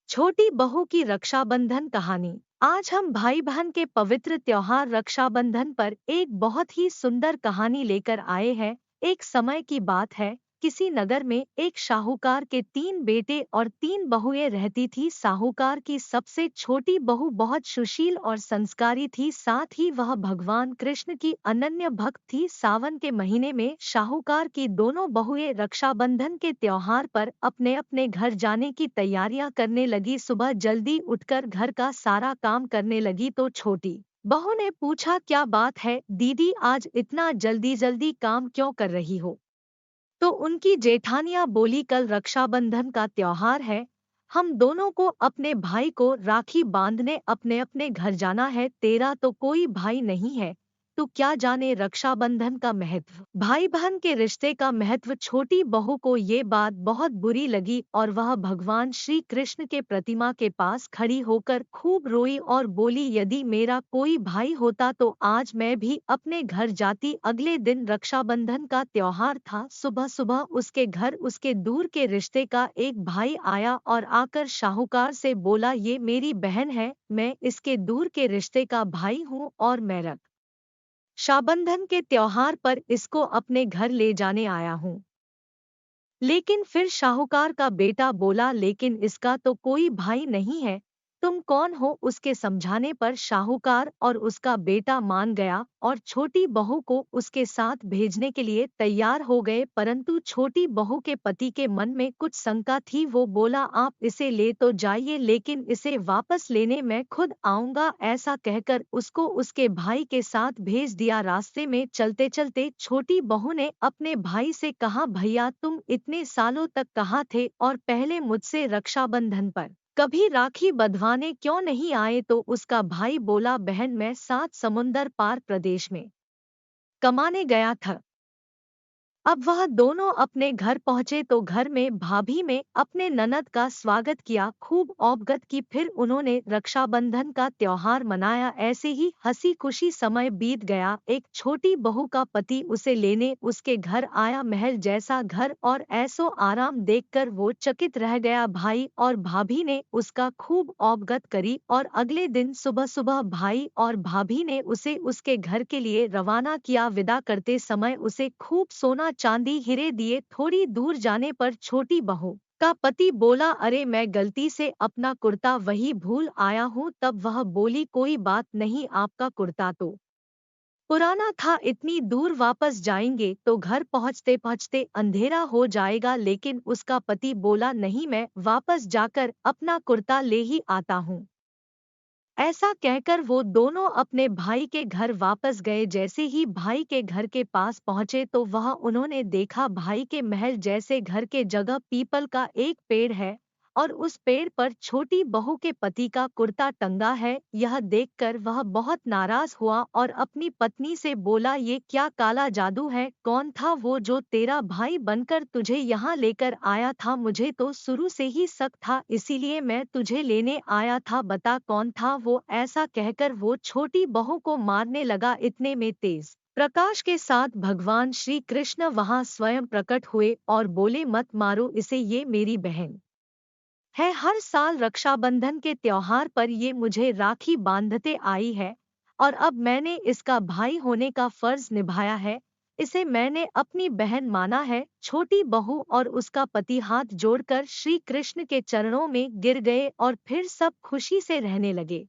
छोटी बहू की रक्षाबंधन कहानी। आज हम भाई बहन के पवित्र त्योहार रक्षाबंधन पर एक बहुत ही सुंदर कहानी लेकर आए हैं। एक समय की बात है, किसी नगर में एक शाहूकार के 3 बेटे और 3 बहुएं रहती थी। साहूकार की सबसे छोटी बहू बहुत सुशील और संस्कारी थी, साथ ही वह भगवान कृष्ण की अनन्य भक्त थी। सावन के महीने में शाहूकार की दोनों बहुएं रक्षाबंधन के त्योहार पर अपने अपने घर जाने की तैयारियां करने लगी। सुबह जल्दी उठकर घर का सारा काम करने लगी तो छोटी बहू ने पूछा, क्या बात है दीदी, आज इतना जल्दी जल्दी काम क्यों कर रही हो? तो उनकी जेठानियां बोली, कल रक्षाबंधन का त्योहार है, हम दोनों को अपने भाई को राखी बांधने अपने अपने घर जाना है। तेरा तो कोई भाई नहीं है, तू क्या जाने रक्षाबंधन का महत्व, भाई बहन के रिश्ते का महत्व। छोटी बहू को ये बात बहुत बुरी लगी और वह भगवान श्री कृष्ण के प्रतिमा के पास खड़ी होकर खूब रोई और बोली, यदि मेरा कोई भाई होता तो आज मैं भी अपने घर जाती। अगले दिन रक्षाबंधन का त्योहार था। सुबह सुबह उसके घर उसके दूर के रिश्ते का एक भाई आया और आकर शाहूकार से बोला, ये मेरी बहन है, मैं इसके दूर के रिश्ते का भाई हूँ और मैं रक्षाबंधन के त्योहार पर इसको अपने घर ले जाने आया हूँ। लेकिन फिर शाहूकार का बेटा बोला, लेकिन इसका तो कोई भाई नहीं है, तुम कौन हो? उसके समझाने पर शाहूकार और उसका बेटा मान गया और छोटी बहू को उसके साथ भेजने के लिए तैयार हो गए। परंतु छोटी बहू के पति के मन में कुछ शंका थी। वो बोला, आप इसे ले तो जाइए, लेकिन इसे वापस लेने मैं खुद आऊंगा। ऐसा कहकर उसको उसके भाई के साथ भेज दिया। रास्ते में चलते चलते छोटी बहू ने अपने भाई से कहा, भैया तुम इतने सालों तक कहाँ थे और पहले मुझसे रक्षाबंधन पर कभी राखी बंधवाने क्यों नहीं आए? तो उसका भाई बोला, बहन मैं 7 समुंदर पार प्रदेश में कमाने गया था। अब वह दोनों अपने घर पहुंचे तो घर में भाभी में अपने ननद का स्वागत किया, खूब औबगत की। फिर उन्होंने रक्षाबंधन का त्योहार मनाया। ऐसे ही हंसी खुशी समय बीत गया। एक छोटी बहू का पति उसे लेने उसके घर आया। महल जैसा घर और ऐसो आराम देखकर वो चकित रह गया। भाई और भाभी ने उसका खूब औबगत करी और अगले दिन सुबह सुबह भाई और भाभी ने उसे उसके घर के लिए रवाना किया। विदा करते समय उसे खूब सोना चांदी हीरे दिए। थोड़ी दूर जाने पर छोटी बहू का पति बोला, अरे मैं गलती से अपना कुर्ता वही भूल आया हूँ। तब वह बोली, कोई बात नहीं, आपका कुर्ता तो पुराना था, इतनी दूर वापस जाएंगे तो घर पहुँचते पहुँचते अंधेरा हो जाएगा। लेकिन उसका पति बोला, नहीं, मैं वापस जाकर अपना कुर्ता ले ही आता हूँ। ऐसा कहकर वो दोनों अपने भाई के घर वापस गए। जैसे ही भाई के घर के पास पहुंचे तो वह उन्होंने देखा, भाई के महल जैसे घर के जगह पीपल का एक पेड़ है और उस पेड़ पर छोटी बहू के पति का कुर्ता टंगा है। यह देखकर वह बहुत नाराज हुआ और अपनी पत्नी से बोला, ये क्या काला जादू है? कौन था वो जो तेरा भाई बनकर तुझे यहाँ लेकर आया था? मुझे तो शुरू से ही शक था, इसीलिए मैं तुझे लेने आया था, बता कौन था वो? ऐसा कहकर वो छोटी बहू को मारने लगा। इतने में तेज प्रकाश के साथ भगवान श्री कृष्ण वहां स्वयं प्रकट हुए और बोले, मत मारो इसे, ये मेरी बहन है। हर साल रक्षाबंधन के त्योहार पर ये मुझे राखी बांधते आई है और अब मैंने इसका भाई होने का फर्ज निभाया है। इसे मैंने अपनी बहन माना है। छोटी बहू और उसका पति हाथ जोड़कर श्री कृष्ण के चरणों में गिर गए और फिर सब खुशी से रहने लगे।